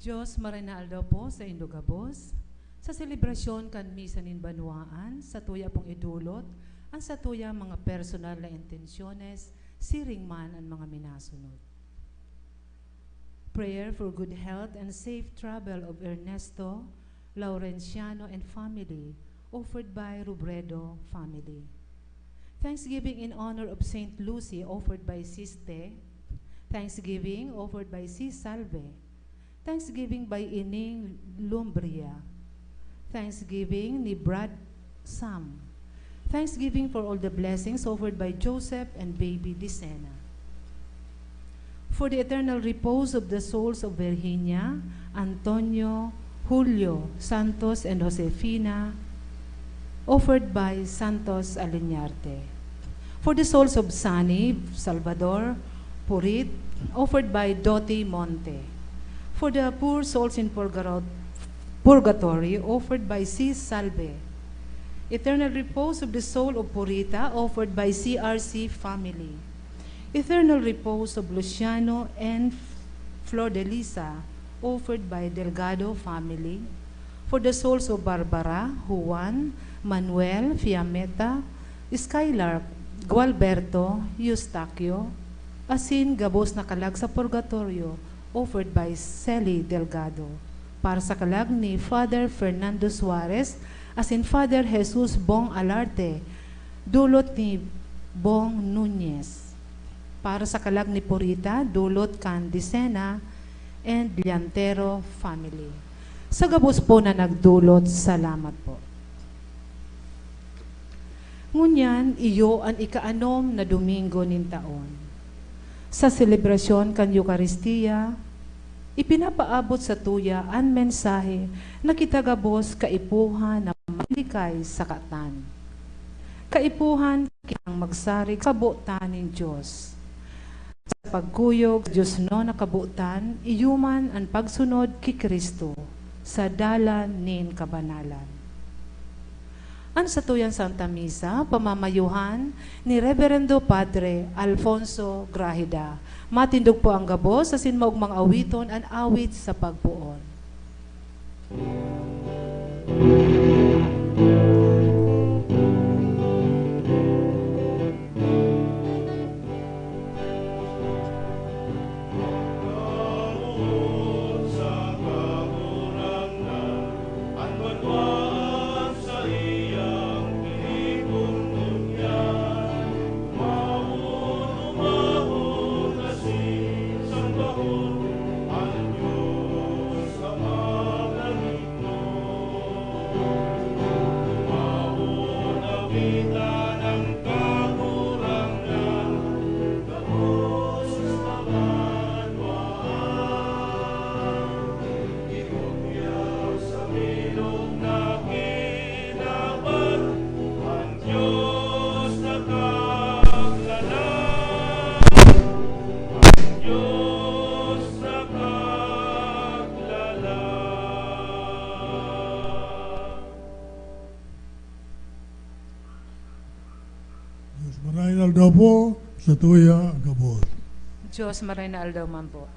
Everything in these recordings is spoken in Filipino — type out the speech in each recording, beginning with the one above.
Diyos marinal daw po sa Indogabos, sa selebrasyon kan Misa Nin Banwaan, sa tuya pong idulot, ang sa tuya mga personal na intensyones, siring man ang mga minasunod. Prayer for good health and safe travel of Ernesto, Laurenciano and family, offered by Robredo family. Thanksgiving in honor of Saint Lucy, offered by Sis Te. Thanksgiving offered by Sis Salve. Thanksgiving by Ining Lumbria. Thanksgiving ni Brad Sam. Thanksgiving for all the blessings offered by Joseph and baby Dicena. For the eternal repose of the souls of Virginia, Antonio, Julio, Santos, and Josefina, offered by Santos Aliñarte. For the souls of Sani, Salvador, Purit, offered by Doti Monte. For the poor souls in purgatory, offered by Sis Salve. Eternal repose of the soul of Purita, offered by CRC family. Eternal repose of Luciano and Flor de Lisa, offered by Delgado family. For the souls of Barbara, Juan, Manuel, Fiametta, Skylar, Gualberto, Eustaquio, asin gabos na kalag sa purgatorio, offered by Celi Delgado. Para sa kalag ni Father Fernando Suarez, asin Father Jesus Bong Alarte, dulot ni Bong Nunez. Para sa kalag ni Purita, dulot kan Dicena and Liantero family. Sa gabos po na nagdulot, salamat po. Ngunyan, iyo ang ikaanom na Domingo nin taon. Sa selebrasyon kan Eucharistia, ipinapaabot sa tuya ang mensahe na kitagabos kaipuhan na malikay sa katan. Kaipuhan kang magsarig sa kabutan ng Diyos. Sa pagkuyog, Diyos no nakabutan, iyuman ang pagsunod ki Kristo sa dalan nin kabanalan. Ang sa tuyang Santa Misa, pamamayuhan ni Reverendo Padre Alfonso Grageda. Matindog po ang gabos sa sinmaugmang awiton ang awit sa pagpuon. Marinal daw po sa tuya gabos. Diyos marinal daw man po.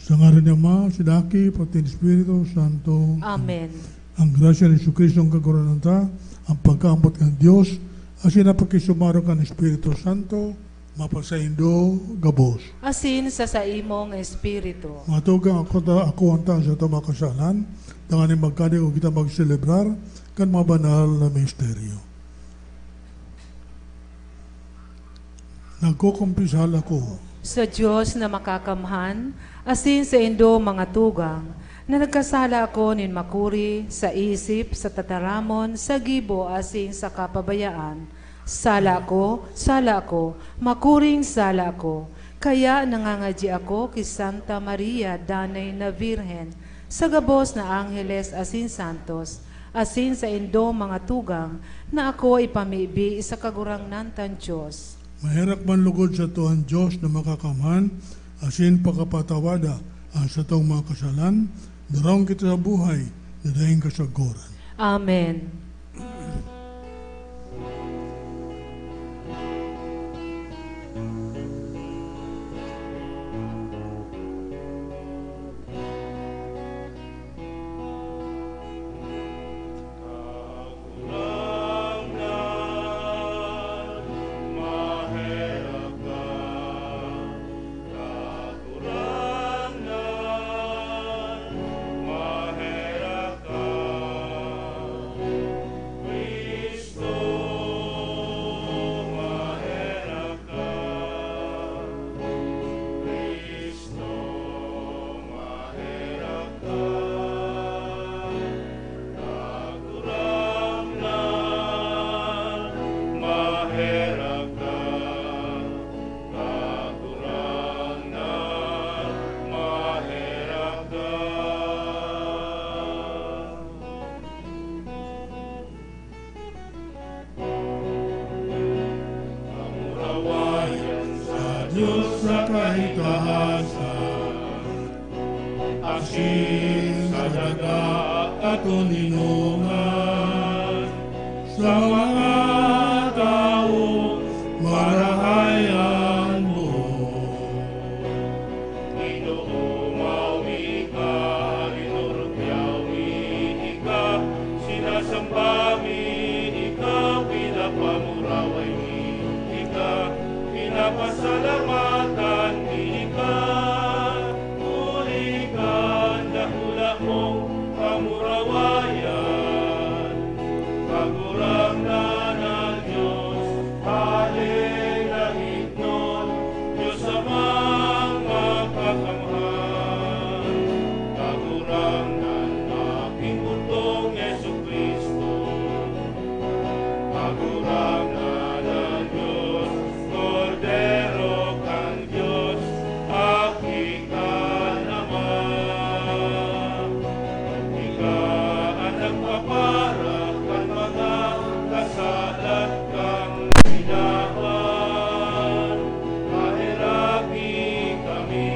Sa ngalan ni Ama, si Daki, pati ni Espiritu Santo. Amen. Ang grasya ni Jesucristo ang kaguranta, ang pagkaambot ng Diyos, asin na pagkisumaro ka ng Espiritu Santo, mapasaindo gabos. Asin sa imong espiritu. Matugang ako ang sa ito makasalan, tanganin magkani o kita magselebrar, kan mga banal na misteryo. Nagkukumpisal ako Sa Diyos na makakamhan, asin sa indo mga tugang, na nagkasala ako nin makuri sa isip, sa tataramon, sa gibo, asin sa kapabayaan. Sala ko, makuring sala ko. Kaya nangangadya ako kay Santa Maria, danay na Virhen, sa gabos na Angeles asin Santos, asin sa indo mga tugang, na ako ipamibi sa kagurangnan tan Diyos. mahirap man lugod sa tuhan Diyos na makakamhan, asin pagkapatawada ang sa taong mga kasalan, darawang kita sa buhay, dadaing kasaguran. Amen. Diyos sa kahitahasan, asin sa daga at uninungan, sa mga taong marahayan mo. Inuumawi ka, inurupyawi ika, sinasambami ika, pinapamuraway ika, pinapasalamatan ika, muli ka, dahula mong kamurawayan, kagurang na ng Diyos, halilahit nun, Diyos amang makakamahal, kagurang na aking butong Yesu Kristo, kagurang na ng Diyos, Kordero kang Diyos, aking naman. Ika ang nagpapara kan mga kasalat kang hinahan, kahiraki kami.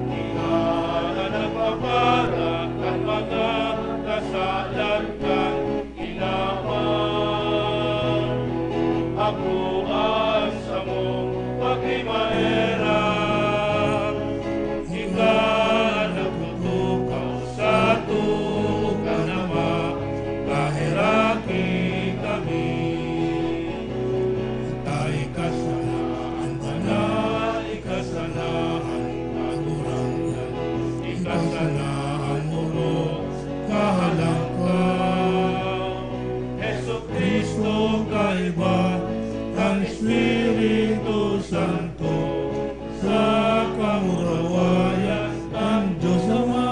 Ika ang nagpapara kan mga kasalat kang hinahan, ako asa mong paghimaerang. Ika nagtutukaw sa tuka nama, kahiraki kami. Tayo kasanaan banal, ikasanaan kagurangan, ikasanaan muro kahalangkaw. Jesu Kristo kaiba, ang Espiritu Santo, sa kamurawayan ang Diyos Ama.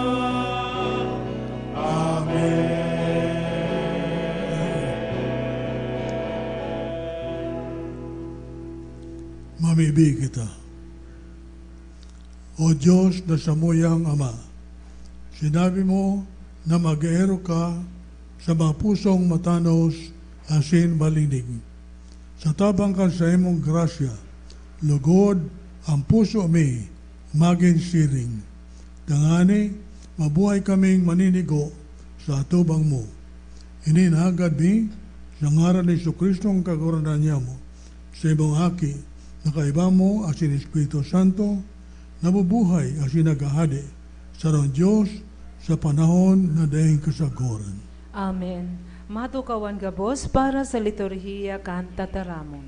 Amen. Mamibig kita. O Diyos na samuyang Ama, sinabi mo na mag-eero ka sa mga pusong matanos asin balinig. Sa tabang ka sa imong grasya, lugod ang puso mi maging siring. Dangani, mabuhay kaming maninigo sa atubang mo. Ininagad mi sa ngaran ni Jesucristong kaguranan niya mo, sa imong haki, nakaiba mo asin Espiritu Santo, nabubuhay asin nagahadi sa rong Diyos sa panahon na dahing kasagoran. Amen. Matukawan gabos para sa liturhiya kan tataramon.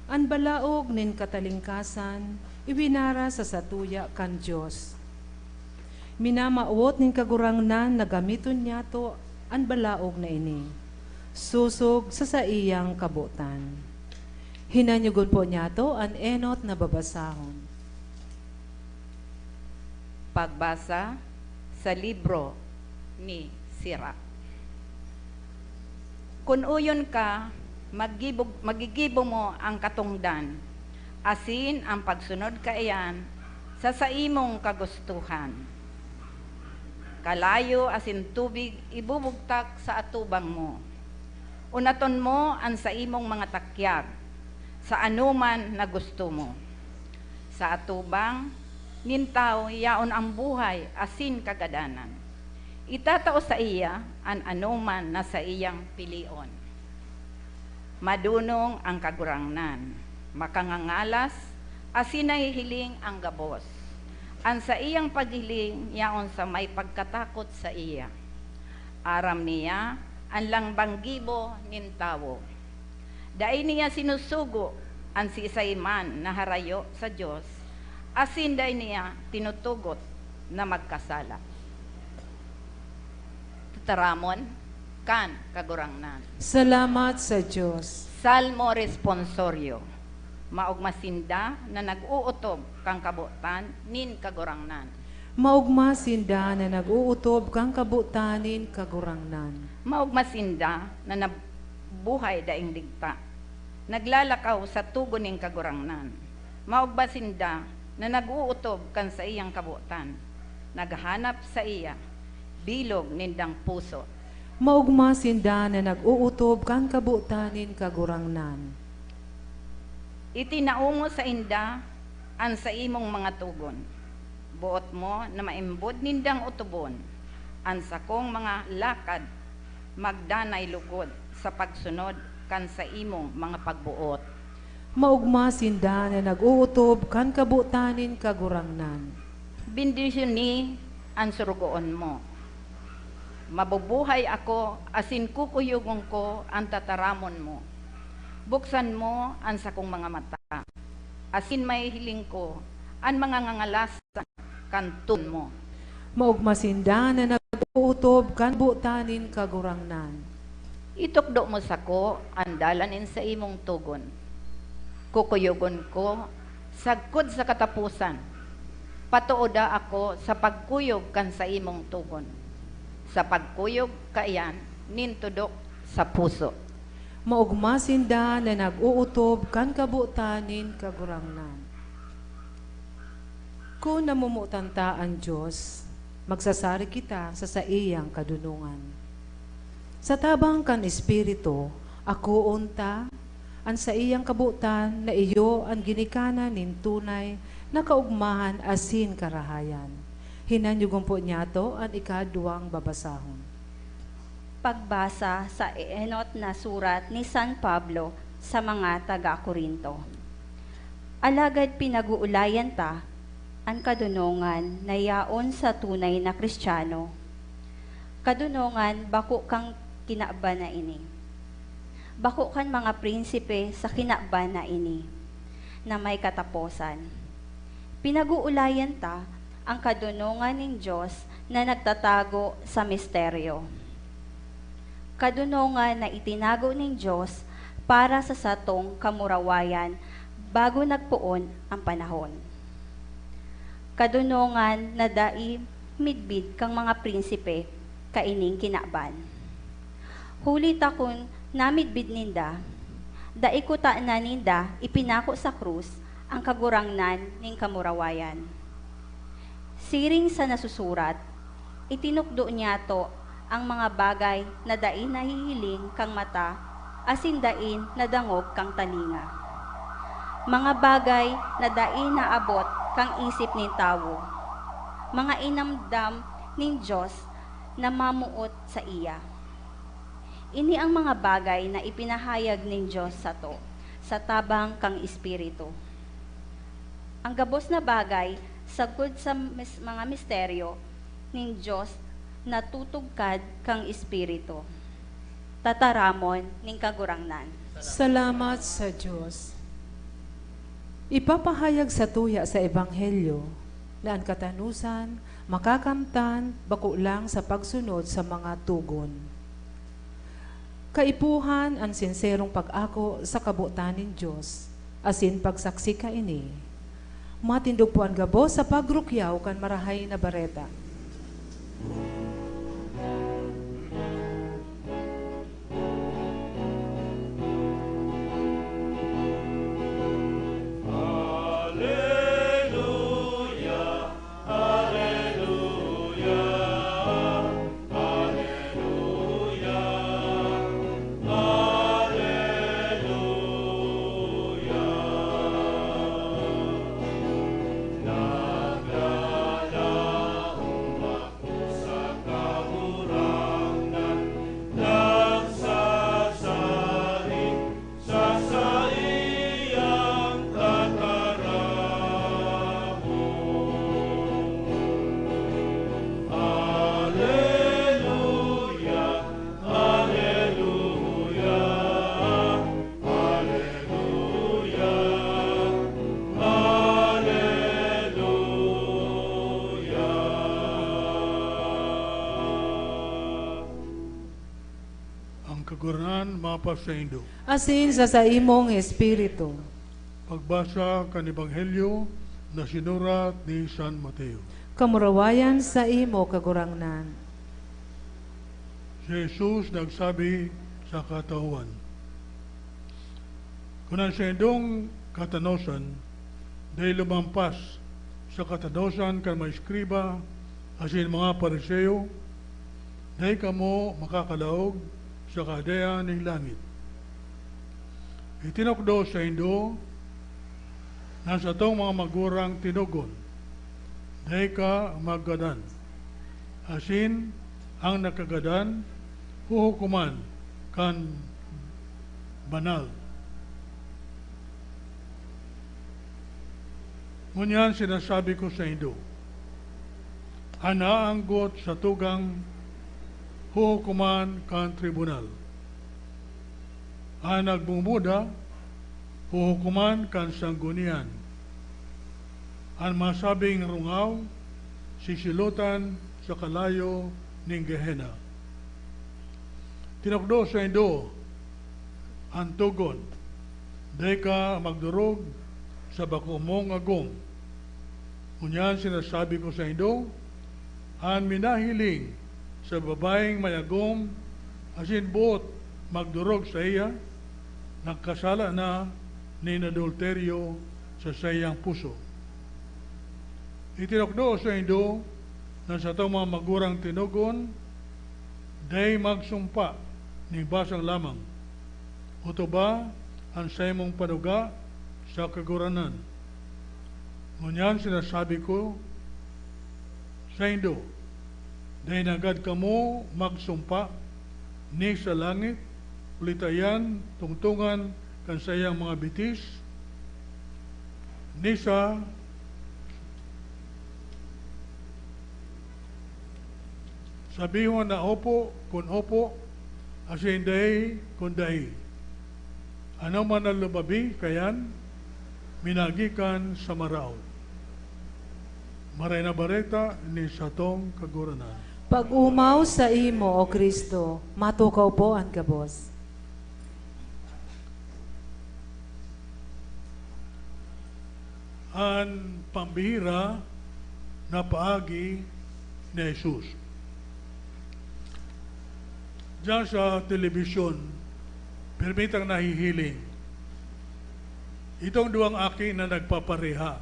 An balaog nin katalingkasan, ibinara sa satuya kan Diyos. Minamaot nin kagurangnan na gamiton niya to an balaog na ini. Susog sa iyang kabutan. Hinanyugon po niya to an enot na babasahon. Pagbasa sa libro ni Sira. Kung uyon ka, magigibo mo ang katungdan, asin ang pagsunod kaiyan sa imong kagustuhan. Kalayo asin tubig ibubugtak sa atubang mo. Unaton mo ang sa imong mga takyag, sa anuman na gusto mo. Sa atubang, nintaw yaon ang buhay asin kagadanan. Itatao sa iya an anuman na sa iyang pilion. Madunong ang kagurangnan, makangangalas asin nahihiling ang gabos. Ang sa iyang paghiling yaon sa may pagkatakot sa iya. Aram niya ang langbanggibo nintawo. Dai niya sinusugo ang siisayman na harayo sa Diyos, asin day niya tinutugot na magkasala. Tataramon, kan kagurangnan. Salamat sa Diyos. Salmo responsorio, maugmasinda na nag-uutob kang kabutan nin kagurangnan. Maugmasinda na nag-uutob kang kabutanin kagurangnan. Maugmasinda na nabuhay daing digta, naglalakaw sa tugon ning kagurangnan. Maugmasinda na nag-uutob kan sa iyang kabutan, naghanap sa iya, bilog nindang puso. Maugma sinda na nag-uutob kan kabutanin kagurangnan. Itinaungo sa inda ang sa imong mga tugon. Buot mo na maimbod nindang utubon ang sakong mga lakad magdanay lugod sa pagsunod kan sa imong mga pagbuot. Maugma sinda na nag-uutob kan kabutanin kagurangnan. Bendisyon ni ang surugoon mo. Mabubuhay ako, asin kukuyugong ko ang tataramon mo. Buksan mo ang sakong mga mata. Asin may hiling ko, ang mga ngangalasan kantun mo. Maugma sinda na nag-uutob kan butanin kagurangnan. Itukdo mo sa ko, ang dalanin sa imong tugon. Kukuyugon ko, sagkod sa katapusan. Patuoda ako sa pagkuyog kan sa imong tugon. Sa pagkuyog kaiyan, nintudok sa puso. Maugma sinda na nag-uutob kan kabutanin kagurangnan. Kung namumutanta ang Diyos, magsasari kita sa iyang kadunungan. Sa tabang kan Espiritu, ako unta, ang sa iyang kabutan na iyo ang ginikana nin tunay na kaugmahan asin karahayan. Hinanyugon po niya to ang ikaduang babasahon. Pagbasa sa ienot na surat ni San Pablo sa mga taga-Korinto. Alagad pinag-uulayan ta ang kadunungan na yaon sa tunay na Kristiyano. Kadunungan bako kang kinaba na ini. Bako kan mga prinsipe sa kinaba na ini na may kataposan. Pinag-uulayan ta ang kadunungan ng Diyos na nagtatago sa misteryo. Kadunungan na itinago ng Diyos para sa satong kamurawayan bago nagpuon ang panahon. Kadunungan na dai midbid kang mga prinsipe kaining kinaban. Huli takon namidbid ninda, dai kuta na ninda ipinako sa krus ang kagurangnan ning kamurawayan. Siring sa nasusurat, itinukdo niya to ang mga bagay na dain nahihiling kang mata, asin dain na dangog kang talinga. Mga bagay na dain naabot kang isip ni tawo. Mga inamdam ning Diyos na mamuot sa iya. Ini ang mga bagay na ipinahayag ning Diyos sa to, sa tabang kang Espiritu. Ang gabos na bagay, sagod sa mga misteryo ning Diyos na tutugkad kang Espiritu. Tataramon ning kagurangnan. Salamat sa Diyos. Ipapahayag sa tuya sa Ebanghelyo na ang katanusan, makakamtan, bako lang sa pagsunod sa mga tugon. Kaipuhan ang sinserong pag-ako sa kabutan ng Diyos, asin pagsaksi ka ini. Matindog po ang gabo sa pagrukyaw kan marahay na bareta. Kaguranan mapasaindo. Asin sa imong Espiritu. Pagbasa kan Ebanghelyo na sinurat ni San Mateo. Kamurawayan sa imo kagurangnan. Si Jesus nagsabi sa katauhan, kunan sa indong katanosan, dahil lumampas sa katanosan kan mga eskriba, asin mga pariseo, dahil kamo makakalaog sa kadayan ng langit. Itinokdo sa Indo na sa tong mga magurang tinugon, dahil ka maggadan. Asin ang nakagadan, huhukuman kan banal. Ngunyan sinasabi ko sa Indo, anaanggot sa tugang huhukuman kan tribunal. Ang nagbumuda, huhukuman kan sanggunian. Ang masabing rungaw, sisilutan sa kalayo ng Gehenna. Tinokdo sa Indo, ang tugon, dahil ka magdurog sa bakumong agom. Ngunyan sinasabi ko sa Indo, ang minahiling sa babaeng may agom, asin buot magdurog sa iya, nagkasala na ni adulteryo sa sayang puso. Itinokdo sa Indo na sa itong mga magurang tinugon, day magsumpa ni basang lamang. Uto ba ang sayang panuga sa kaguranan? Ngunyan sinasabi ko sa Indo, day nagad kamo magsumpa ni sa langit, ulitayan, tungtungan, kansayang mga bitis, ni sa sabihon na opo, kun opo, asin dahi, kun dahi. Ano man ang lubabi, kayan, minagikan sa maraon. Maray na bareta ni satong kaguranan. Pag-umaw sa imo, O Kristo, matukaw po ang gabos. Ang pambihira na paagi ni Jesus. Diyan sa telebisyon, permitang nahihiling. Itong duwang aki na nagpapareha.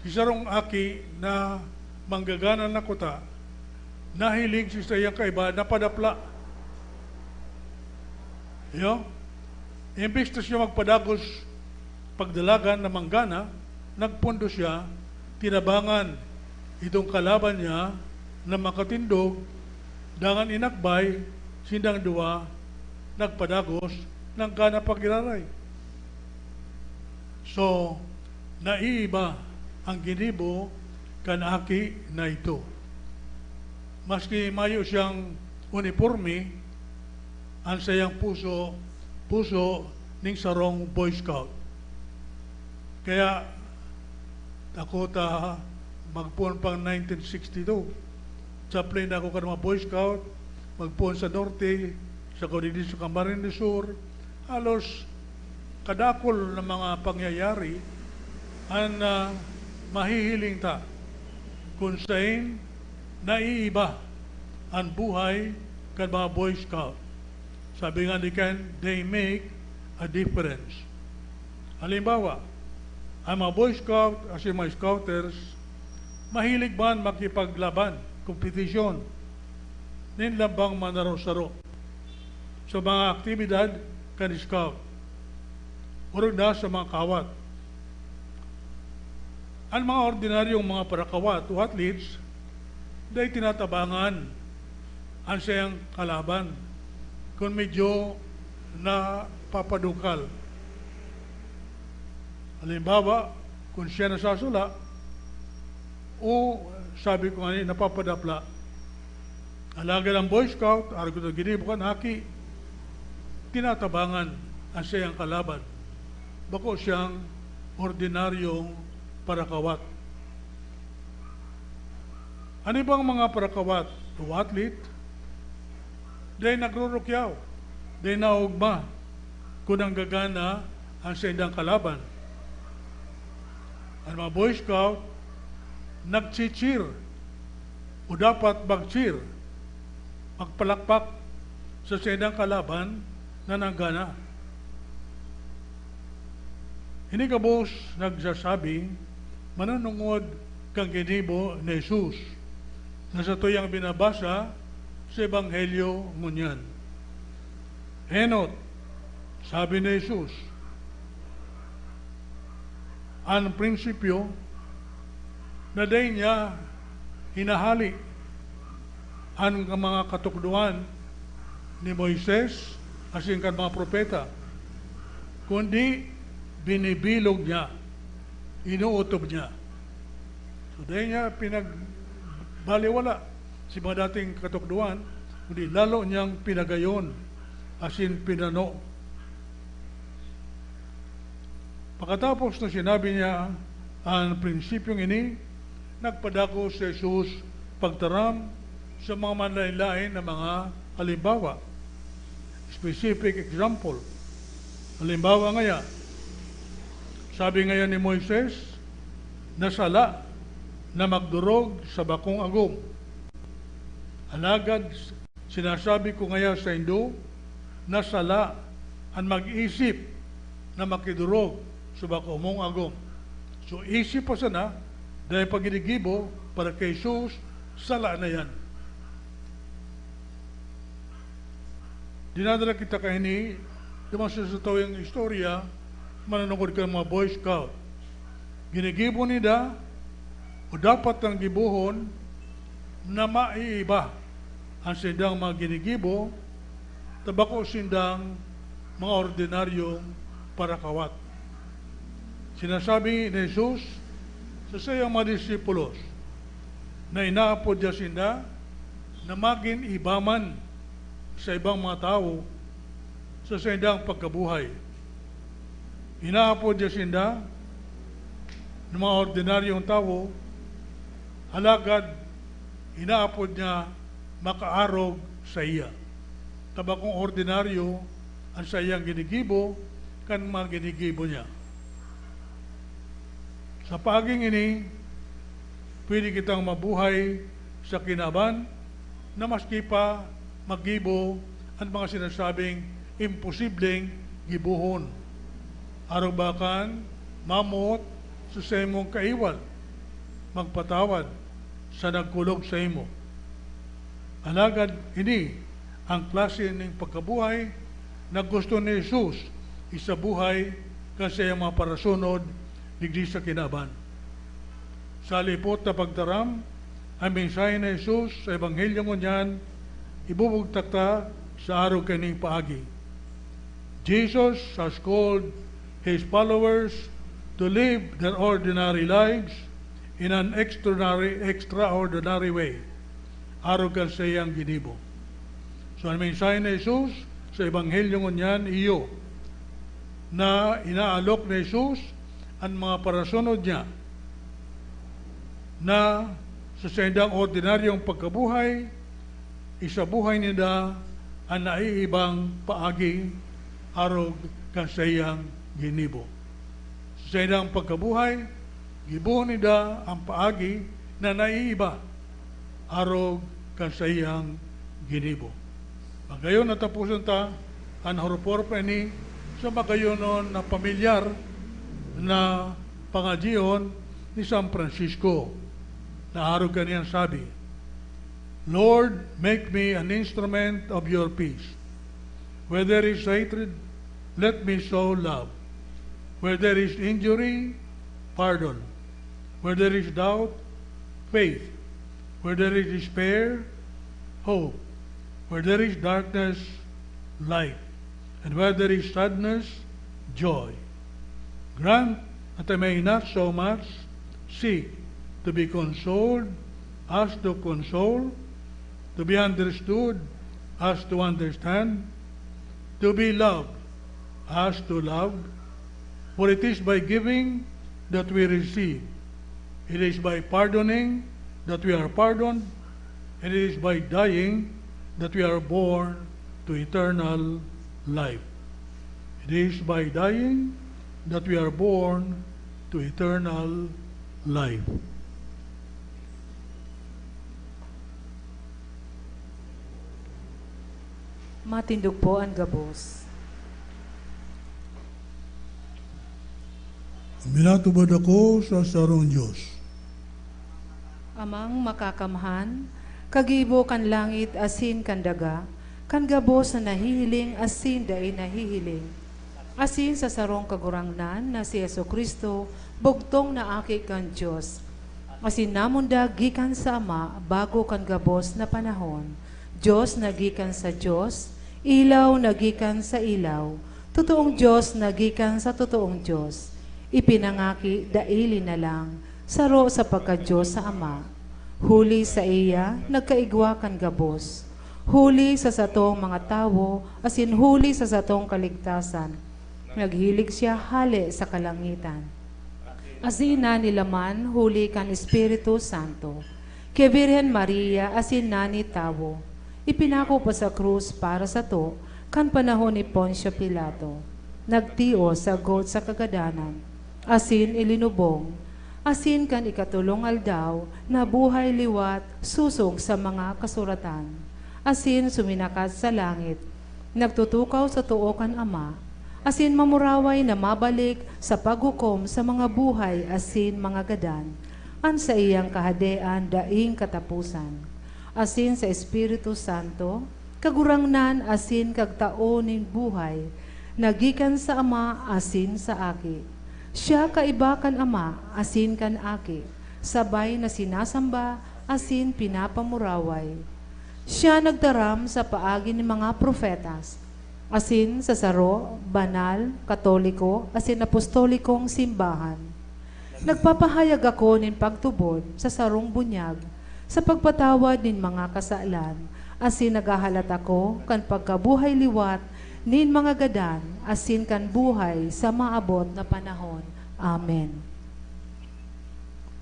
Isarong aki na manggagana na kuta, nahiling si sayang kaiba, napadapla. Imbis na siya magpadagos pagdalagan na manggana, nagpundo siya, tinabangan itong kalaban niya na makatindog, dangan inakbay, sindang duwa, nagpadagos, ng gana pagiraray. So, naiiba ang ginibo kanaki na ito. Maski mayo siyang uniforme, ang sayang puso ning sarong Boy Scout. Kaya ako magpuan pang 1962. Chaplain ako ka mga Boy Scout, magpuan sa Norte, sa Cordillera sa Camarines Sur, halos kadakol ng mga pangyayari ang mahihiling ta kung saan naiiba ang buhay kan mga Boy Scout. Sabi nga ni Ken, they make a difference. Halimbawa, ang mga Boy Scout as yung mga Scouters, mahilig ba makipaglaban, kompetisyon, ninlambang manaro-saro sa mga aktibidad kan Scout. Urog na sa mga kawat. Ang mga ordinaryong mga parakawat o athletes, dahil tinatabangan ang siyang kalaban kung medyo na papadukal. Halimbawa, kung siya nasasula o sabi ko nga napapadapla, alaga ng Boy Scout, argo na ginibukan haki, tinatabangan ang siyang kalaban. Bako siyang ordinaryong parakawat. Ano bang mga parakawat o athlete? Dahil nagrurukyaw, dahil naugma kung ang gagana ang siyang kalaban. Ang mga Boy Scout, nag-cheer o dapat mag-cheer, magpalakpak sa siyang kalaban na nanggana. Hindi ka boss nagsasabi, manunungod kang ginibo ni Jesus na sa tuyang binabasa sa Ebanghelyo ngunyan. Henot, sabi ni Jesus, ang prinsipyo na day niya hinahali ang mga katukduan ni Moises asin kan mga propeta, kundi binibilog niya, inuutob niya. So day niya pinagbaliwala si mga dating katukduan, kundi lalo niyang pinagayon asin pinano. Pagkatapos na sinabi niya ang prinsipyong ini, nagpadako si Jesus pagtaram sa mga manlain-lain na mga halimbawa. Specific example. Halimbawa ngaya, sabi ngayon ni Moises, nasala na magdurog sa bakong agom. Alagad, sinasabi ko ngaya sa Indo, nasala ang mag-isip na makidurog sa bakong agom. So isip pa sana, dahil paginigibo para kay Jesus, sala na yan. Dinadala kita kahini, dumasa sa tawang istorya, mananungkod ka ng mga Boy Scout. Ginigibo nila, o dapat ang gibuhon, na maiiba ang sindang mga ginigibo, tabako sindang mga ordinaryong parakawat. Sinasabi ni Jesus sa sayang mga disipulos na inaapod niya sinda na maging ibaman sa ibang mga tao sa sindang pagkabuhay. Inaapod niya sinda ng mga ordinaryong tao, halagad inaapod niya makaarog sa iya. Tabakong ordinaryo ang sa iyang ginigibo kan mga ginigibo niya. Sa paging ini, pwede kitang mabuhay sa kinaban na maski pa maggibo ang mga sinasabing imposibleng gibuhon. Arubakan, mamot, sa imong kaiwal, magpatawad sa nagkulog sa imo. Alagad ini ang klase ng pagkabuhay na gusto ni Jesus isabuhay kasi ang mga parasunod digdi sa kinaban. Sa lipot na pagtaram, ang mensahe ni Jesus sa Ebanghelyo ngunyan, ibubugtak ta sa araw kaning paagi. Jesus has called His followers to live their ordinary lives in an extraordinary way. Araw kan sa iyang ginibo. So ang mensahe ni Jesus sa Ebanghelyo ngunyan, iyo, na inaalok ni Jesus ang mga parasunod niya na sa sindang ordinaryong pagkabuhay, isabuhay nila ang naiibang paagi arog kan sa iyang ginibo. Sa sindang pagkabuhay, gibuhon nila ang paagi na naiiba arog kan sa iyang ginibo. Magayon natapusan ta ang horupor pa ni sa magayonon na pamilyar na pangadyon ni San Francisco na araw kaniyang sabi, Lord, make me an instrument of your peace. Where there is hatred, let me sow love. Where there is injury, pardon. Where there is doubt, faith. Where there is despair, hope. Where there is darkness, light. And where there is sadness, joy. Grant that I may not so much seek to be consoled as to console, to be understood as to understand, to be loved as to love. For it is by giving that we receive. It is by pardoning that we are pardoned, and it is by dying that we are born to eternal life. It is by dying that we are born to eternal life. Matindog po ang gabos. Minatubad ako sa sarong Diyos. Amang makakamhan, Kagibo kan langit asin kan daga, kan gabos na nahihiling asin dai nahihiling. Asin sa sarong kagurangnan na si Jesucristo, bugtong na aki kan Diyos. Asin namunda gikan sa Ama bago kan gabos na panahon. Diyos nagikan sa Diyos, ilaw nagikan sa ilaw, totoong Diyos nagikan sa totoong Diyos. Ipinangaki daili na lang, saro sa pagka-Diyos sa Ama. Huli sa iya, nagkaigwa kan gabos. Huli sa satong mga tawo, asin huli sa satong kaligtasan. Naghilig siya hali sa kalangitan. Asin na nilaman, huli kan Espiritu Santo. Kay Birhen Maria, asin na ni tawo. Ipinako pa sa krus para sa to, kan panahon ni Poncio Pilato. Nagtio sa got sa kagadanan. Asin ilinubong. Asin kan ikatulong aldaw, na buhay liwat, susog sa mga kasuratan. Asin suminakas sa langit, nagtutukaw sa tuo kan Ama. Asin mamuraway na mabalik sa paghukom sa mga buhay asin mga gadan. An sa iyang kahadean daing katapusan. Asin sa Espiritu Santo, kagurangnan asin kagtaonin buhay, nagikan sa Ama asin sa aki. Siya kaiba kan Ama asin kan aki, sabay na sinasamba asin pinapamuraway. Siya nagdaram sa paagi ng mga profetas, asin sa saro, banal, katoliko, asin apostolikong simbahan. Nagpapahayag ako nin pagtubod sa sarong bunyag, sa pagpatawad nin mga kasaalan, asin nagahalat ako kan pagkabuhay liwat nin mga gadan, asin kan buhay sa maabot na panahon. Amen.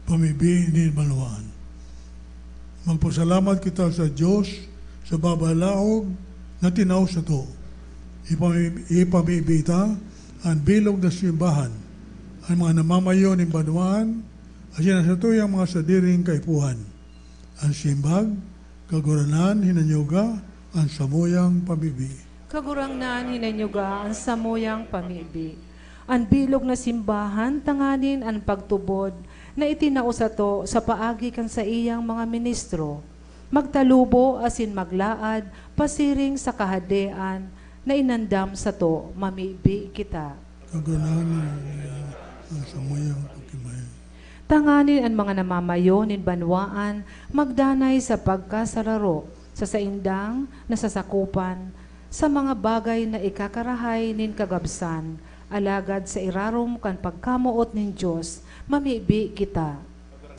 Pamibi Nin Banwaan. Magpasalamat kita sa Diyos sa babalaog na tinaw sa to. Ipamibita ang bilog na simbahan, ang mga namamayo ng Banwaan, at sinasatuyang mga sadiring kaipuhan, ang simbag, kaguranan, hinanyuga, ang samuyang pamibi. Kagurangnan hinanyuga ang samuyang pamibi. Ang bilog na simbahan, tanganin ang pagtubod, na itinao sa to sa paagi kan sa iyang mga ministro. Magtalubo asin maglaad, pasiring sa kahadean, na inandam sa to, mamibi kita. Kaguranan, ang samuyang pagkimay. Tanganin ang mga namamayo nin Banwaan, magdanay sa pagkasararo, sa saindang nasasakupan, sa mga bagay na ikakarahay nin kagabsan, alagad sa irarom kan pagkamuot nin Diyos, mamibi kita.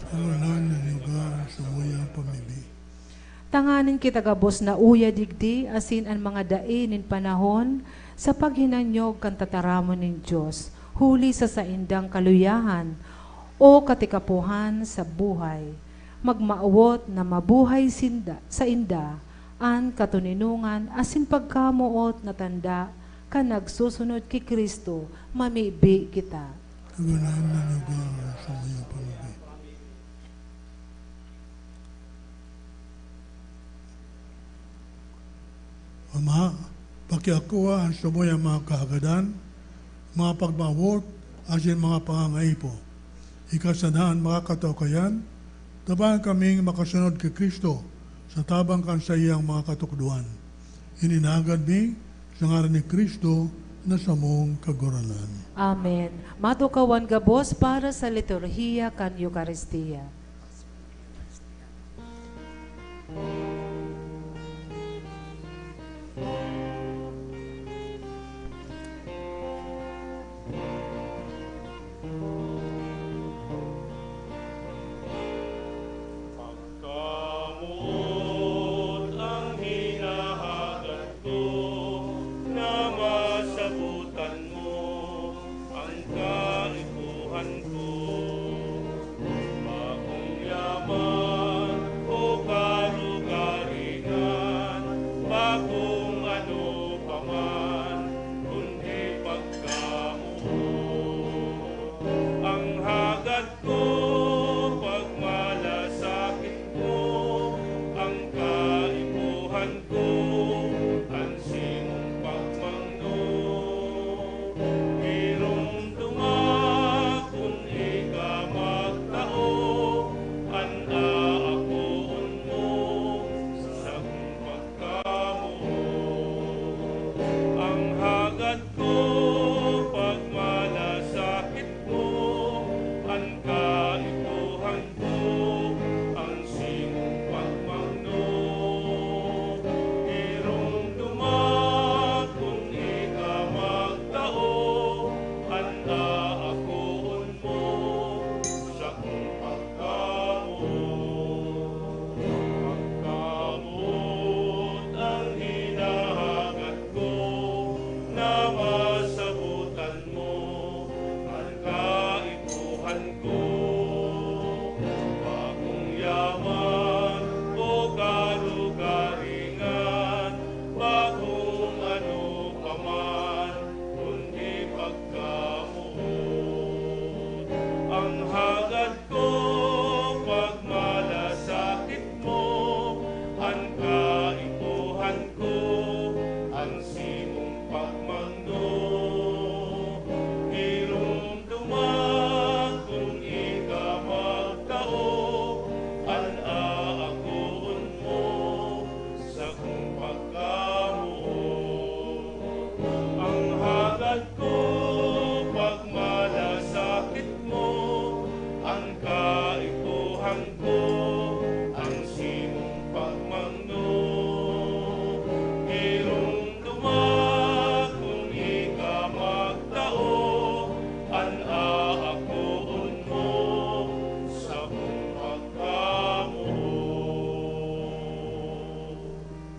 Kaguranan ng lugar sa muyang pamibi. Tanganin kita gabos na uya digdi, asin ang mga dainin panahon, sa paghinanyog kan tataramon nin Diyos, huli sa saindang kaluyahan, o katikapuhan sa buhay. Magmaawot na mabuhay sa inda, an katuninungan, asin pagkamuot na tanda, ka nagsusunod kay Kristo, mamibi kita. Kaguranan ng lugar sa muyang pamibi. Ama, pakiakuha ang sumuyang mga kahagadan, mga pagmawot, asin mga pangangaipo. Ikasanaan mga kataukayan, tabang kaming makasunod kay Kristo sa tabang kan sa iyang mga katukduan. Ininagad mi sa ngaran ni Kristo na samong kaguranan. Amen. Matukawan gabos para sa liturhiya kan Eucharistia. Pagkamot ang hinahagad ko, na masabutan mo ang kaipuhan ko. Bagong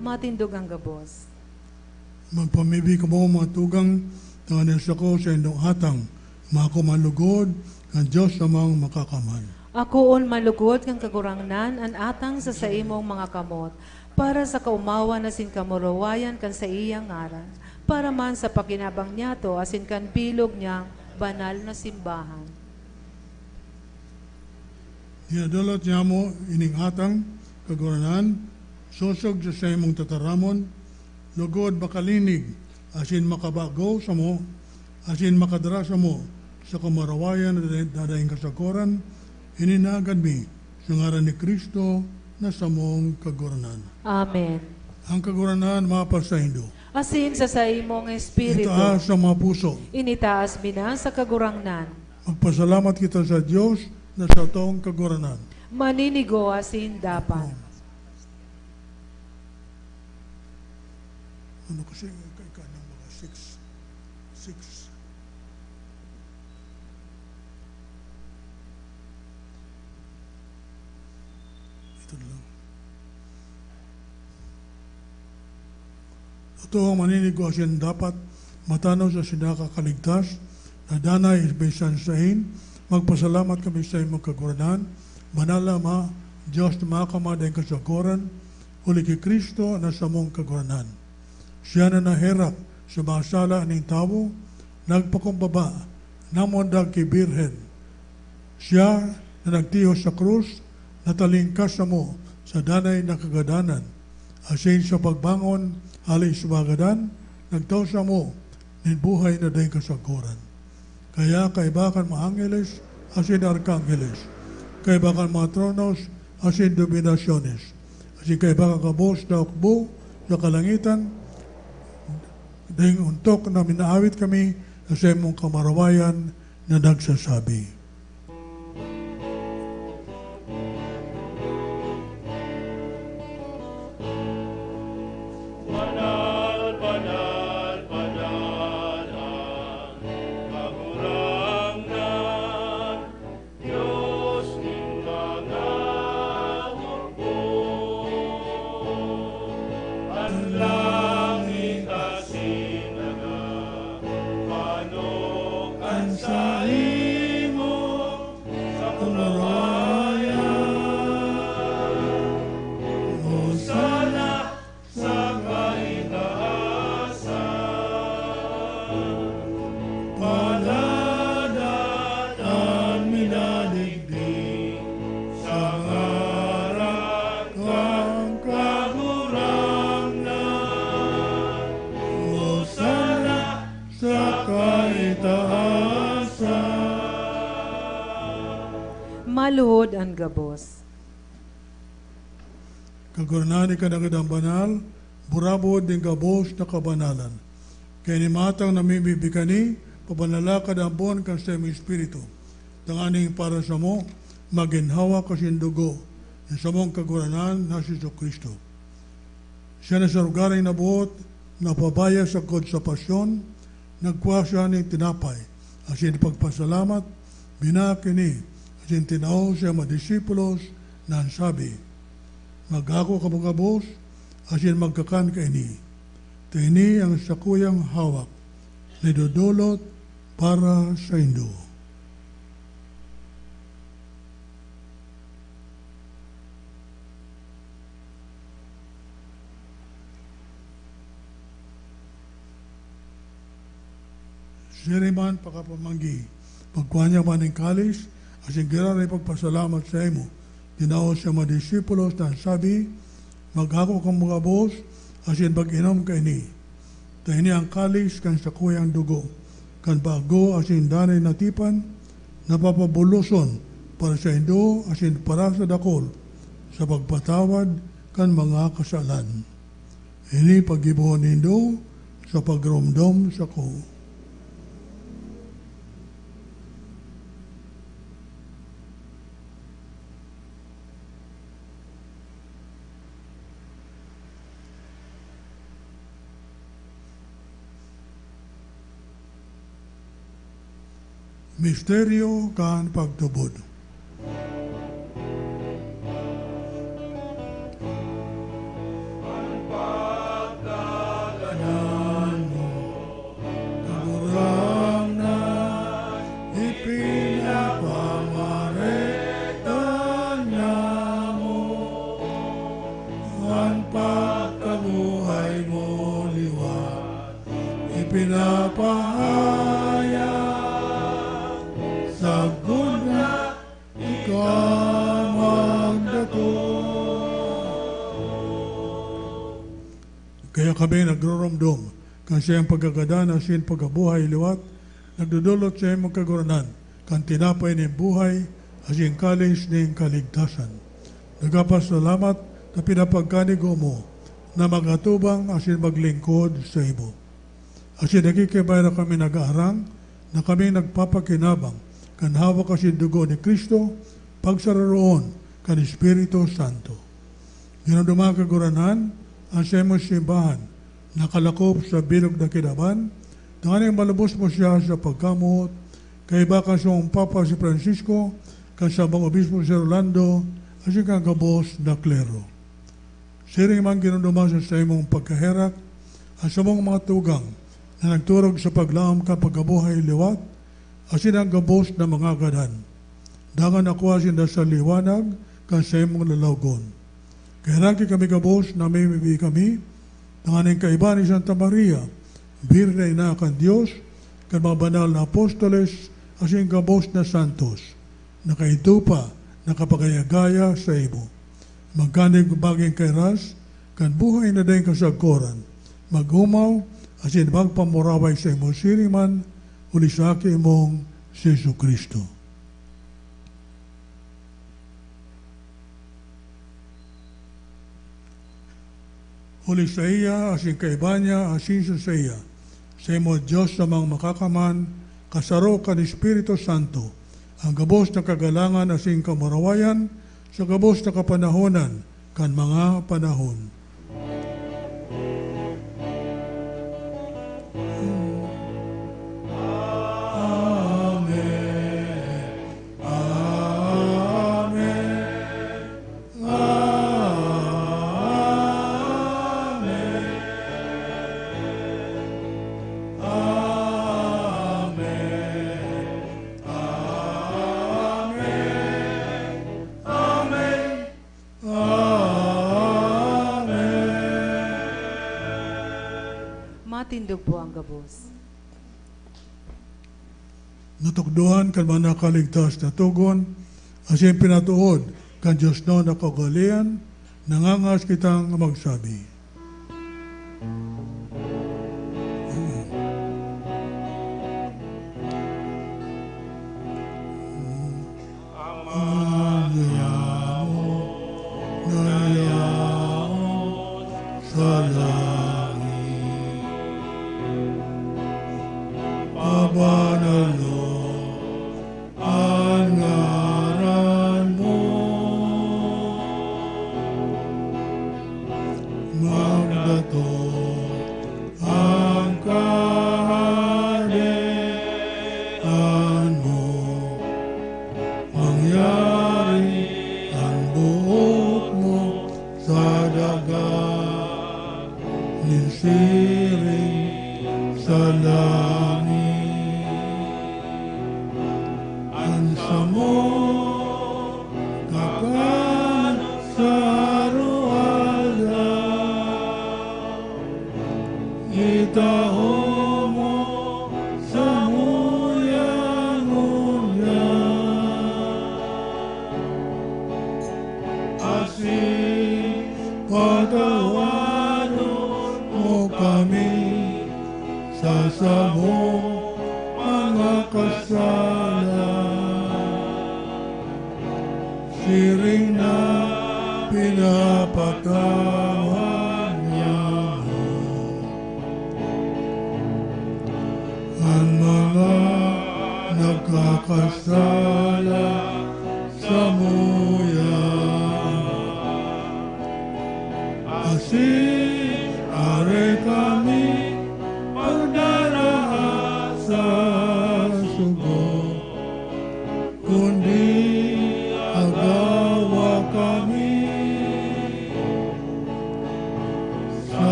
matindog ang gabos. Magpamibi ka mo mga tugang nga nasa ko sa indong hatang, makumalugod ang Diyos amang makakaman. Ako on malugod kang kagurangnan an atang sa imong mga kamot, para sa kaumawa na sin kamurawayan kan sa iyang ngaran, para man sa pakinabang niya to asin kan bilog niyang banal na simbahan. Dinadulot niya mo ining hatang kaguranan, susog sa imong tataramon, lugod makalinig, asin makabago sa mo, asin makadara sa mo, sa kamarawayan na daing kasakuran, ininagad mi sa ngaran ni Kristo na samong kaguranan. Amen. Ang kaguranan mapasahindo. Asin sa imong espiritu, Itaas sa mga puso. initaas binan sa kagurangnan. Magpasalamat kita sa Diyos na sa taong kaguranan. Maninigo asin dapat. Ano kasi ka ng mga 6. Ito lang. Ito ang maninigo asin dapat matanaw sa sinakakaligtas na danay isbesan sahin. Magpasalamat kami sa imong kaguranan. Manala ma, Diyos na makamadang kasakuran, uli kay Kristo na sa mong kaguranan. Siya na naherap sa mga sala ng tao, nagpakumbaba, namondag kay Birhen. Siya na nagtiyos sa krus, natalingkas sa mo sa danay na kagadanan. Asin sa pagbangon, alis bagadan, nagtaw sa mo, ng buhay na day kasakuran. Kaya kaibakan mga angeles, asin arkangeles. Kaibakan mga tronos, asin dominasyones. Asin kaibakan kabos na ukbo sa kalangitan, dahil untok na minaawit kami sa imong kamarawayan na nagsasabi. Banal, banal, banal ang kagurangnan, Diyos ning mga hukbo. Ang langit asin nagapanukan sa imo sa kamarawayan. Hosana sa kaitaasan, paladat ang minadigdig sa harap kang kagurangnan. Hosana sa kaitaasan. Maluhod ang gabos. Kaguranan ka na kadang banal, burabod din kabos na kabanalan. Kaya ni matang namimibigani, pabanala ka ang buwan ka sa imong espiritu. Tanganing para sa mo, maginhawa ka sindugo, sa mong kaguranan na si Kristo. Siya na sa lugar ay nabuot, napabaya sa kod sa pasyon, nagkuha siya ng tinapay, asin pagpasalamat, binakini, asin tinaw siya mga disipulos na sabi, magako ka mga bos, asin magkakan ka ini. Taini ang sakuyang hawak, na dudulot para sa indo. Siriman pakapamanggi, pagkuhanya man ng kalis, asin gira rin pagpasalamat sa imo. Tinaw sa mga disipulos na sabi, maghako kang mga bos, asin pag-inom ka ini. Taini ang kalis kan sa kuyang dugo, kan bago asin danay natipan, napapabuluson para sa indo asin para sa dakol, sa pagpatawad kan mga kasalan. Ini pag-ibuhon nindo sa pagromdom sa ko. Misteryo kan pagtubod. Ang ang pagkabuhay mo liwat, ipinapahaya sa guna ikaw magdato. Kaya kami nagroromdom kasi ang pagkagada na sin pagkabuhay liwat, nagdudulot sa imong kaguranan, kan tinapay ni buhay, asin kalis ning kaligtasan. Nagapasalamat na pinapagkanigo mo na magatubang asin maglingkod sa imo. Asin nakikibay na kami nag-aarang, na kami nagpapakinabang, kan hawak asin dugo ni Kristo, pagsararoon kan Espiritu Santo. Ginadumang kaguranan, ang sa imong simbahan, nakalakop sa bilog na kinaban, tanganing malubos mo siya sa pagkamot, kay baka sa Papa si Francisco, kasabang Obispo si Rolando, asin kang kabos na klero. Siring man ginadumasa sa imong pagkaherak, at sa mong mga tugang na nagturog sa paglaom ka pagkabuhay liwat, asin ang kabos na mga gadan. Dangan ako asin na sa liwanag, kasi imong lalawgon. Kaya raki kami kabos na may bibi kami, tanganing kaiba ni Santa Maria, Birne na kan Diyos, kan mga banal na apostoles, asin kabos na santos, nakaitupa, nakapagayagaya sa imo. Magkanig baging kairas, kan buhay na daing kasagkoran, maghumaw, asin magpamuraway sa imo siriman, uli sa aki imong si Jesu Kristo. Uli sa iya, asin kaiba niya, asin sa iya, sa imo Diyos sa mga makakaman, kasaro kan Espiritu Santo, ang gabos na kagalangan asin kamarawayan, sa gabos na kapanahonan, kan mga panahon. Matindog po ang gabos. Natukduhan kan mga nakaligtas na tugon, asin pinatuod kan Diyos no na kagalian, nangangas kitang magsabi.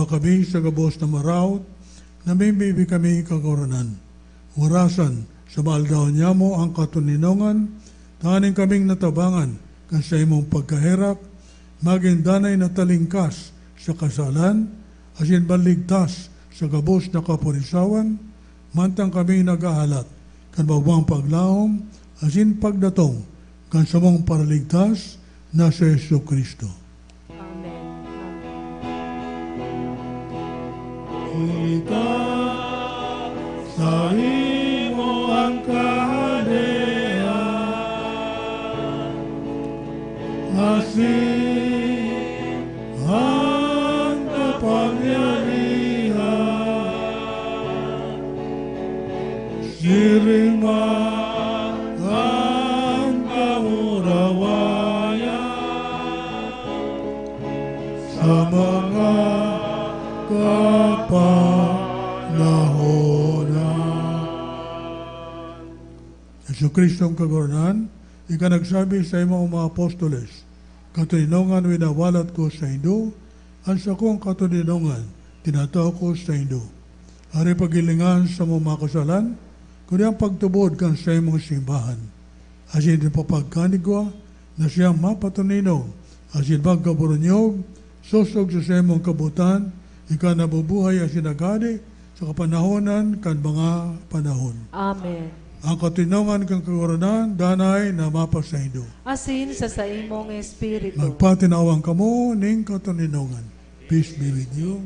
Kami sa gabos na marawt, namimibi kami kaguranan. Warasan, sa maaldaw niya mo ang katuninongan, tahanin kaming natabangan kan sa imong pagkaherak, maging danay na talingkas sa kasalan, asin baligtas sa gabos na kapurisawan, mantang kami nag-aalat, kan bawang paglahom, asin pagdatong, kan sa mong paraligtas na sa Yesu Kristo. Amen. Ita sa imo ang kaharian, asin ang kapangyarihan, sirima ang kaurawayan, sa mga kapanahonan. Yesu Kristo ang kagoronan, ika nagsabi sa imong mga apostoles, katuninongan winawalat ko sa Indo, ang sa kong katuninongan, tinatao ko sa Indo. Ari pagilingan sa mga kasalan, kundi ang pagtubod kan sa imong simbahan. Asin din papagkanigwa, na siyang mapatuninong, asin magkaburunyog, susog sa imong kabutan, ika nabubuhay asin agadi, sa kapanahonan kan mga panahon. Amen. Ang katinongan kang kagoronan, danay na mapa sa Indo. Asin sa imong espiritu. Magpatinawang kamo ning katuninongan. Peace be with you.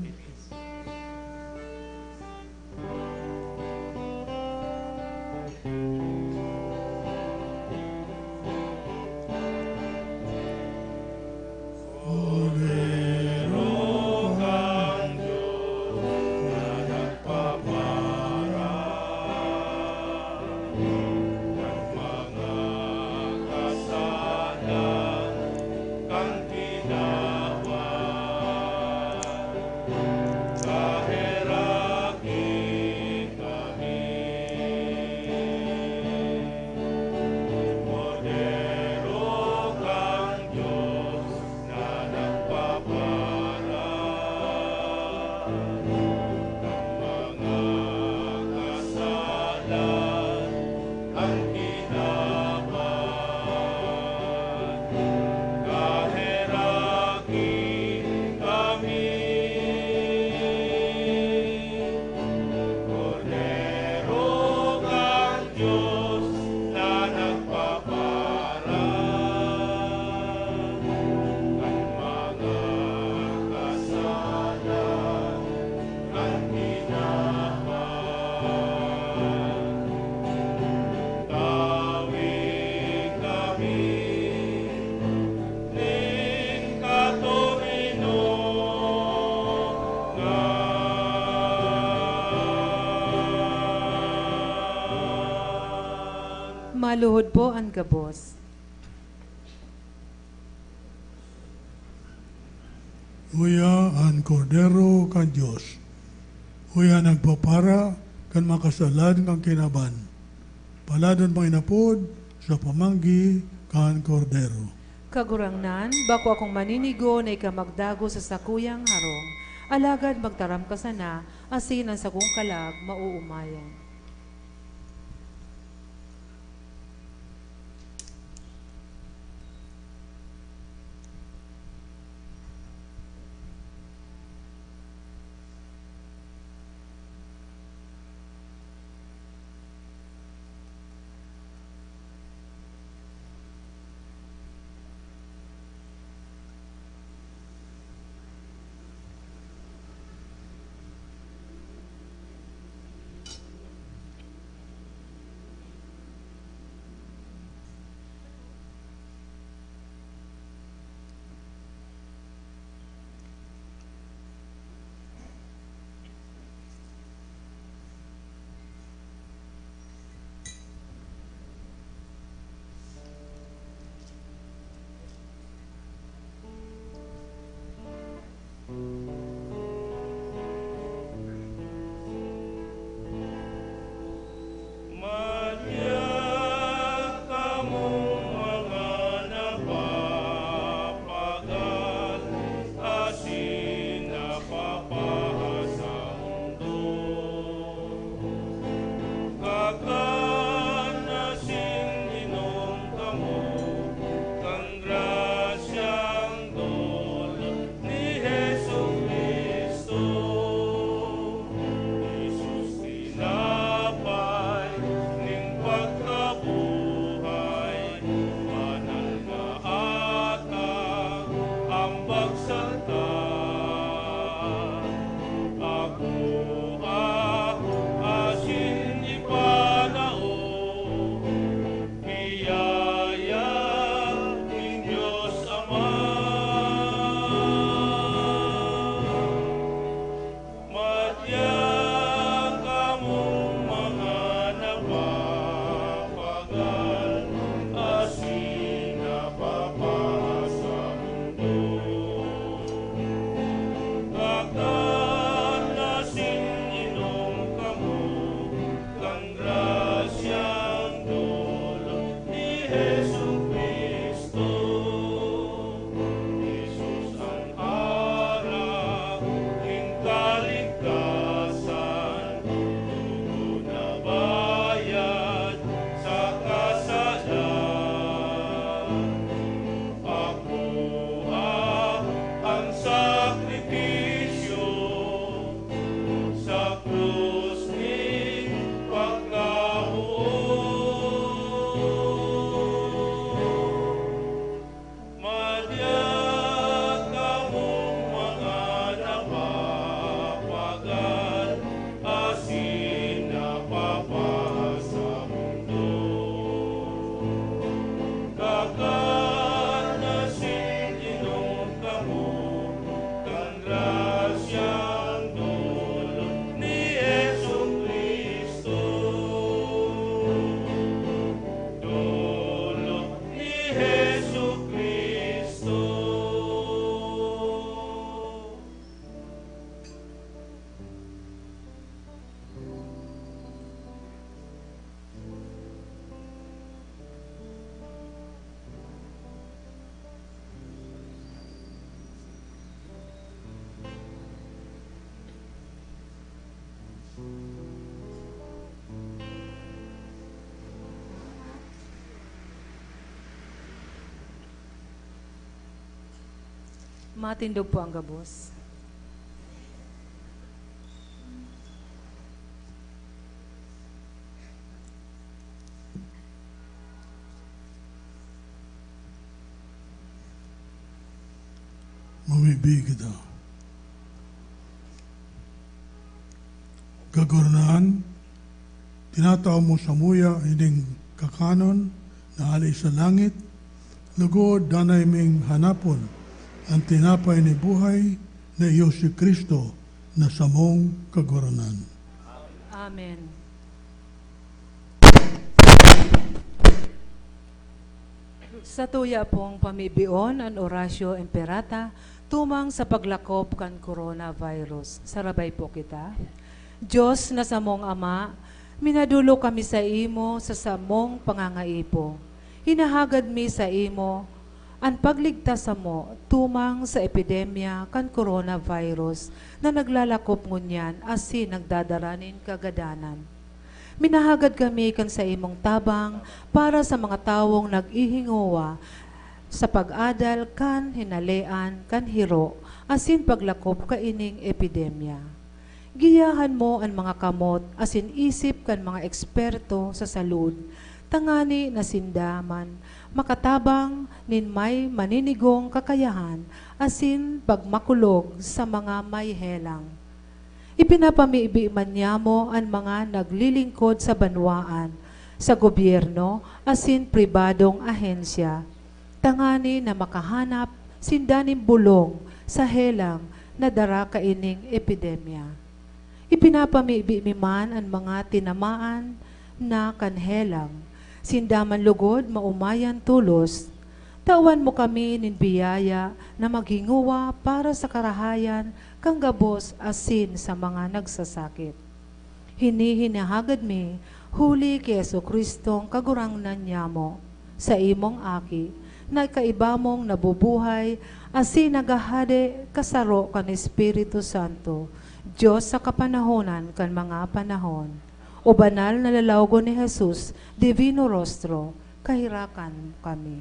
Maluhod po ang gabos. Uya ang kordero kan Diyos. Uya nagpapara kan makasalan kang kinaban. Paladon mga inapod sa pamanggi kan kordero. Kagurangnan, bako akong maninigo na ikamagdago sa sakuyang harong. Alagad magtaram ka sana, asin ang sakong kalag mauumayan. Ako ang sakripisyo sa krus ni paglaho. Madyak kamong mga napapagal, asin napapasa mundo. Kakat na sinilong kamo, kan grasyang dulot ni Jesucristo. Dulot ni Jesucristo. Matindog po ang gabos. Mamibig kita. Kagoronan, tinatao mo sa muya, hining kakanon, na alay sa langit, lugod danay ming hanapon, ang tinapay ni buhay na iyo si Kristo na samong kagoronan. Amen. Sa tuya pong pamibion ang orasyo imperata tumang sa paglakop kan coronavirus. Sarabay po kita. Diyos na samong Ama, minadulo kami sa imo sa samong pangangaipo. Hinahagad mi sa imo ang pagligtas mo tumang sa epidemya kan coronavirus na naglalakop ngunyan asin nagdadaranin kagadanan. Minahagad kami kan sa imong tabang para sa mga tawong nag-ihinguwa sa pag-adal kan hinalean kan hiro asin paglakop kaining epidemya. Giyahan mo ang mga kamot asin isip kan mga eksperto sa salud, tangani na sindaman, makatabang nin may maninigong kakayahan asin pagmakulog sa mga may helang. Ipinapamiibiman niya mo ang mga naglilingkod sa banwaan, sa gobyerno asin pribadong ahensya, tangani na makahanap sindaning bulong sa helang na dara kaining epidemya. Ipinapamiibiman ang mga tinamaan na kanhelang, sindaman lugod maumayan tulos, tawan mo kami nin biyaya na maghinguwa para sa karahayan kang gabos asin sa mga nagsasakit. Hinihinahagad mi, huli kay Jesucristong kagurangnan niya mo, sa imong aki, na kaiba mong nabubuhay, asin nagahade kasaro kan Espiritu Santo, Diyos sa kapanahonan kan mga panahon. O banal na lalawgo ni Jesus, Divino Rostro, kahirakan kami.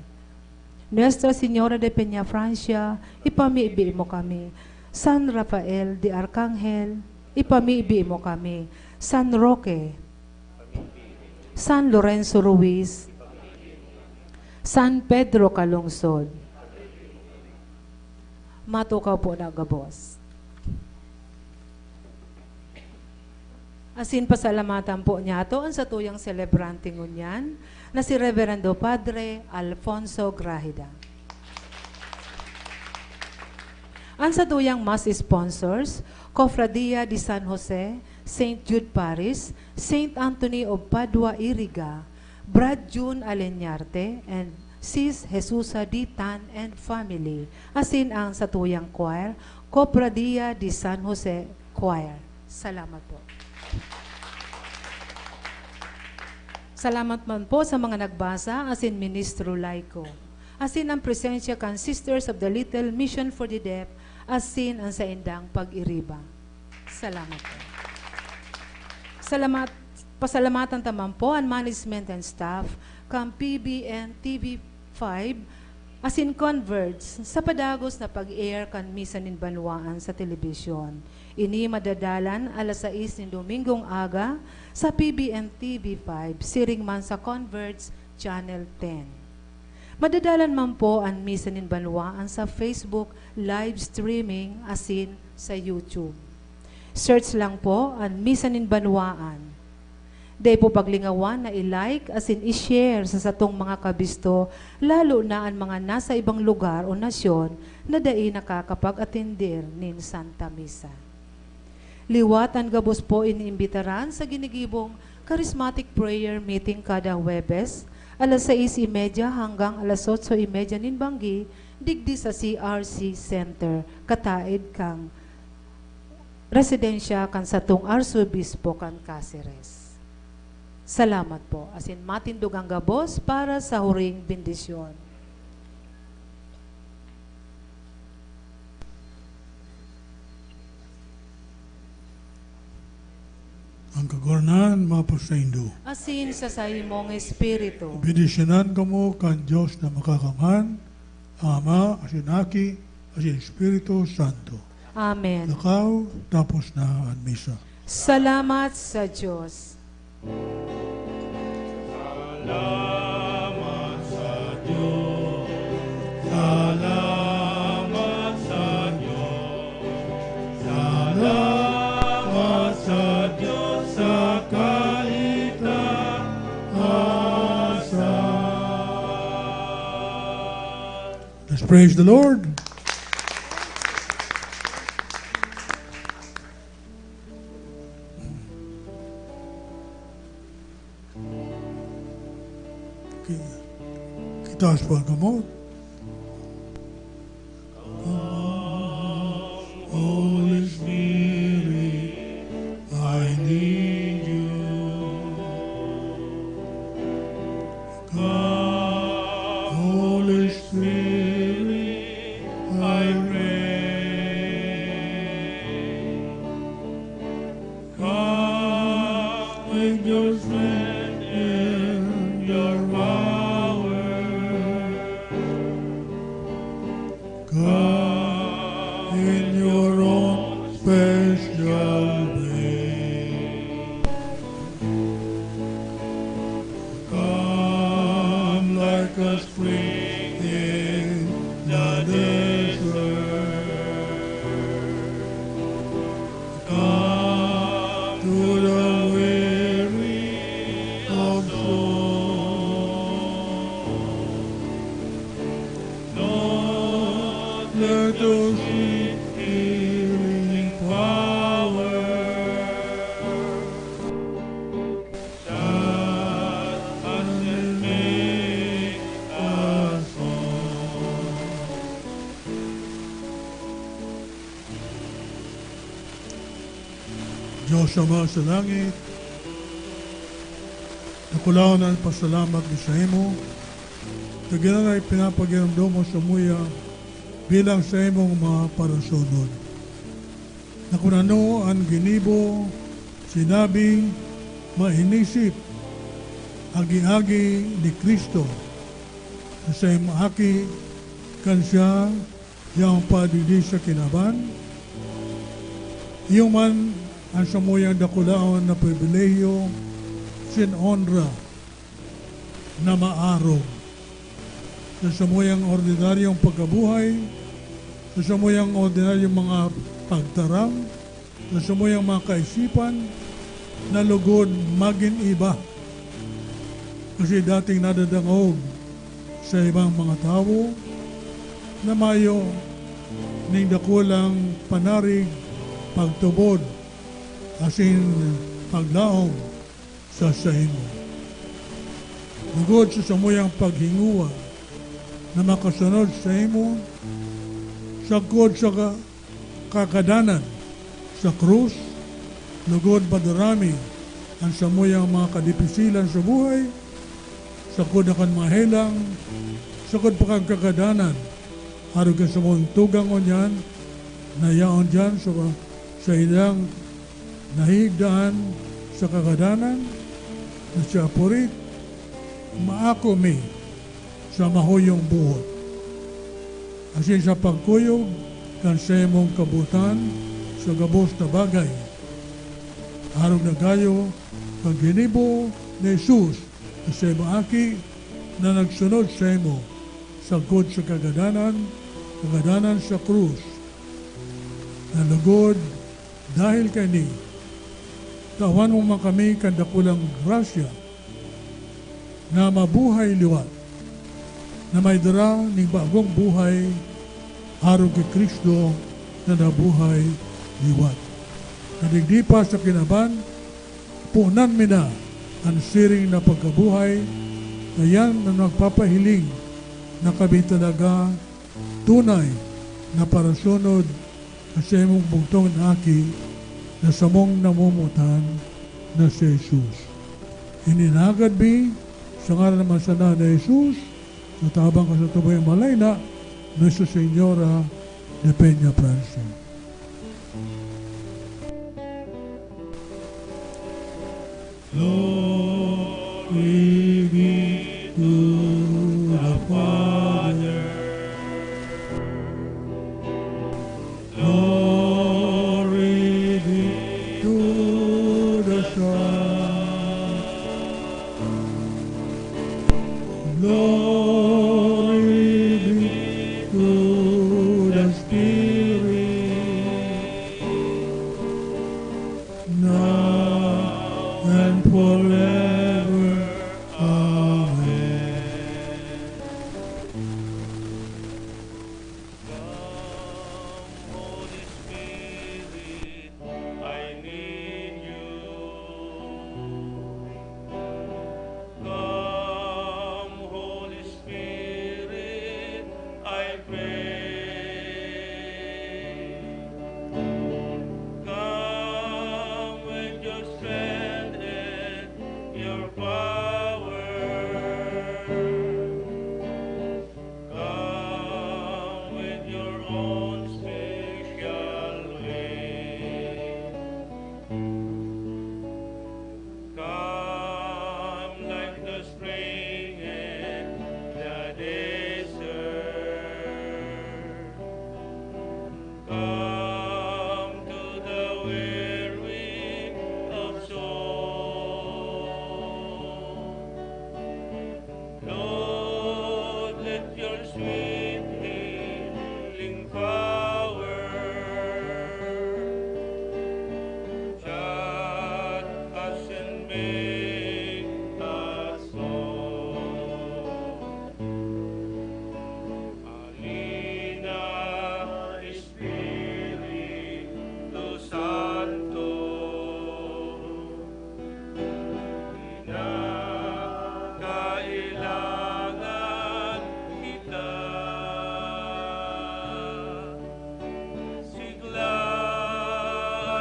Nuestra Señora de Peña Francia, ipamiibi mo kami. San Rafael de Arcangel, ipamiibi mo kami. San Roque, San Lorenzo Ruiz, San Pedro Calungsod. Matukaw po na gabos. Asin pasalamatan po niya ito ang sa tuyang celebrante ngunyan na si Reverendo Padre Alfonso Grageda. Ang sa tuyang mass sponsors, Cofradia de San Jose, St. Jude Paris, St. Anthony of Padua Iriga, Brad June Aleñarte, and Sis Jesusa D. Tan and family. Asin ang sa tuyang choir, Cofradia de San Jose Choir. Salamat po. Salamat man po sa mga nagbasa, asin Ministro Laico. Asin ang presensya kan Sisters of the Little Mission for the Deaf, asin ang sa indang pag-iriba. Salamat po. Pasalamatan taman po ang management and staff, kan PBN TV5 as in converts sa padagos na pag-air kan Misa Nin Banwaan sa telebisyon. Ini madadalan alas 6 ng Domingong aga sa PBN TV5, siring man sa Converts Channel 10. Madadalan man po ang Misa Nin Banwaan sa Facebook live streaming asin sa YouTube. Search lang po ang Misa Nin Banwaan. Day po paglingawan na i-like asin i-share sa satong mga kabisto, lalo na ang mga nasa ibang lugar o nasyon na dai nakakapag-atendir nin Santa Misa. Liwat ang gabos po iniimbitaran sa ginigibong Charismatic Prayer Meeting kada Huwebes, alas 6:30 hanggang alas 8:30 nin Banggi, digdi sa CRC Center, kataid kang residensya kan satong Arsobispo kan Cáceres. Salamat po. Asin matindog ang gabos para sa huring bendisyon. Ang kagornan mapasaindo. Asin sa imong espiritu. Bidisyonan kamo kan Diyos na makakangan, Ama, asin Aki, asin Espiritu Santo. Amen. Nakaw, tapos na ang misa. Salamat sa Diyos. Salamat sa Diyos. Salamat sa Diyos. Salamat sa Diyos sa kaitaasan. Let's praise the Lord. Kitaas pa ang kamot. Holy Spirit, I need you. Come, Holy Spirit, I pray. Come with your strength and your power. Come in your own special way. Come like a spring in the desert. Come to the weary of soul. Lord, let us see healing power. Touch us and make us whole. Diyos Ama sa langit, nakulaw na ang pasalamat ni sa imo, kagyan ay pinapagiramdo mo sa muya bilang sa imong mga parasunod. Na kung ano ang ginibo, sinabi, mainisip, agi-agi ni Kristo, na sa imong aki, kan siya, yung padidi sa kinaban, yung man ang samuyang dakulaon na pribilehiyo, sin honra, na maarog, sa samuyang ordinaryong pagkabuhay, sa samuyang ordinaryong mga pagtarang, sa samuyang mga kaisipan, na lugod maging iba. Kasi dating nadadangog sa ibang mga tao, na mayo ning dakulang panarig, pagtubod, asin paglaom sa imo. Lugod sa samuyang paghinguwa, na makasunod sa imo, sagkod sa kakadanan sa krus, lugod padarami ang samuyang mga kadipisilan sa buhay, sagkod na kan mahelang, sagkod pa kang kakadanan, harog ka sa mong tugang o niyan, nayaon dyan sa ilang nahigdaan sa kakadanan, na siya purit, maako mi, sa mahuyong buhot. Asin sa pagkuyog kan sa imong kabutan sa gabos na bagay. Harong na gayo paghinibo ni Jesus sa imong aki na nagsunod sa imo sagod sa kagadanan sa krus. Nalugod dahil kani tawan mo man kami kandakulang grasya na mabuhay liwat na may dara ning bagong buhay harong kay Kristo na nabuhay liwat. Kadigdi pa sa kinaban, punan mi na ang siring na pagkabuhay na yan na nagpapahiling na kami talaga tunay na parasunod sa imong bugtong na aki na samong namumutan na si Jesus. Ininagad mi sa ngalan naman sana na Jesus, natabang ka sa tubay malay na Nuestra Señora de Peña Francia. Glory be to the Father. Glory be To the Son, glory be to the Spirit, now and forever. Amen. Come, Holy Spirit, I need you. Come, Holy Spirit, I pray. Come with your strength and your power. Come with your own special way. Come like the spring in the desert. Come to the weary of soul. Lord, let your sweet healing power shut us and make us whole. Alina, Espiritu Santo, kailangan kita. Sigla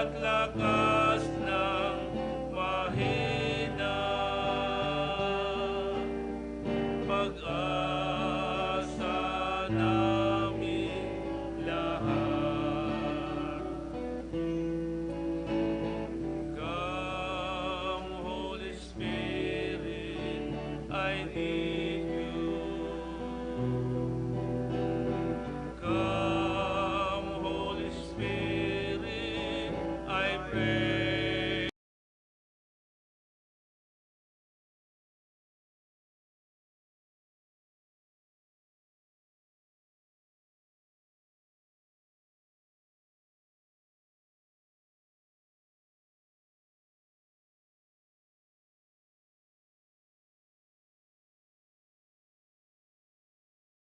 at lakas ng mahina, pag-asa namin lahat. Come, Holy Spirit, I need